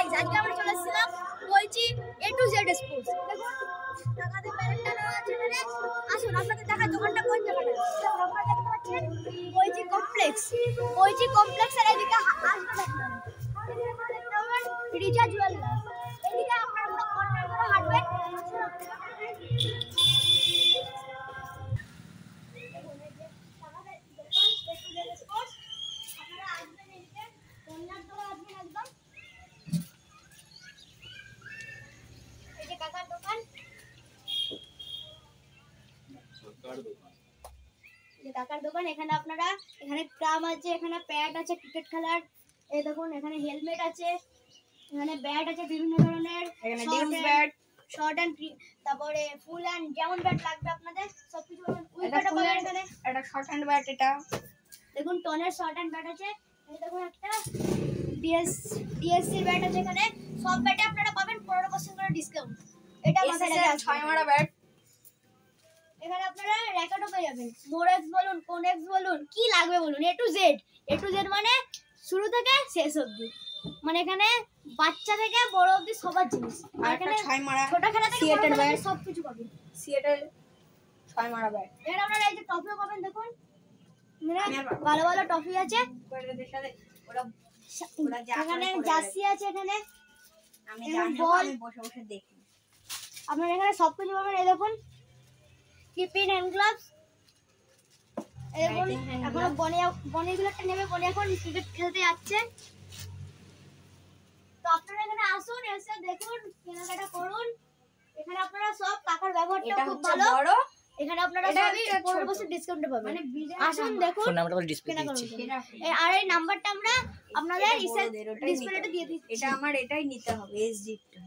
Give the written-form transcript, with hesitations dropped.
Guys আজকে আমরা চলে এসেছিলাম বলছি A to Z স্পোর্টস। দেখুন টাকাতে প্যারেন্টটা নেওয়া আছে এখানে। আসুন আপনাদের দেখাই দোকানটা কোন জায়গাটা। আপনারা দেখতে পাচ্ছেন বলছি কমপ্লেক্সের এদিকে আসবেন আপনারা। এদিকে দেখতে পাবেন রিচা জুয়েলার্স। এদিকে আপনারা কর্নার করে হাঁটবেন। কাকার দোকান এখানে আপনারা এখানে ক্রাম আছে, এখানে প্যাড আছে ক্রিকেট খেলার, এই দেখুন এখানে হেলমেট আছে, এখানে ব্যাট আছে বিভিন্ন ধরনের, এখানে ডিউস ব্যাট, শর্ট এন্ড তারপরে ফুল এন্ড যেমন ব্যাট লাগবে আপনাদের সবকিছু পাবেন। উইকেটও পাবেন এখানে। এটা শর্ট হ্যান্ড ব্যাট, এটা দেখুন টনের শর্ট এন্ড ব্যাট আছে। এই দেখুন একটা ডিএসসি ব্যাট আছে এখানে। সব ব্যাটে আপনারা পাবেন 15% করে ডিসকাউন্ট। এটা মাথায় রাখবেন। 6 মারা ব্যাট। এখানে আপনারা র‍্যাকেটও পেয়ে যাবেন। মোরেক্স বলুন, কোনেক্স বলুন, কি লাগবে বলুন, A to Z মানে শুরু থেকে শেষ অবধি। মানে এখানে বাচ্চা থেকে বড় অবধি সবার জিনিস। আর এখানে 6 মারা ছোট খেলা থেকে সিয়েটেল বড় ব্যাট, সব কিছু পাবেন। সিয়েটেল 6 মারা ব্যাট। এখানে আপনারা এই যে টফিও পাবেন দেখুন। ভালো ভালো টফি আছে। এখানে জার্সি আছে এখানে। আমি জানি না, আমি বসে বসে দেখি। আপনারা এখানে সব কিছু পাবেন। এই দেখুন কিপিং হ্যান্ড গ্লাভস। এখন বনিগুলো একটা নেবে, বনি এখন ক্রিকেট খেলতে যাচ্ছে। তো আপনারা এখানে আসুন, এসে দেখুন, কেনাকাটা করুন। এখানে আপনারা সব কাকার ব্যবহারটা খুব ভালো। বড় এখানে আপনারা সবই 15% ডিসকাউন্টে পাবেন। আসুন দেখুন, ফোন নাম্বারটা ডিসপ্লে দিচ্ছি। আর এই নাম্বারটা আমরা আপনাদের ডিসপ্লেতে দিয়ে দিচ্ছি। এটা আমার এটাই নিতে হবে, SG টা।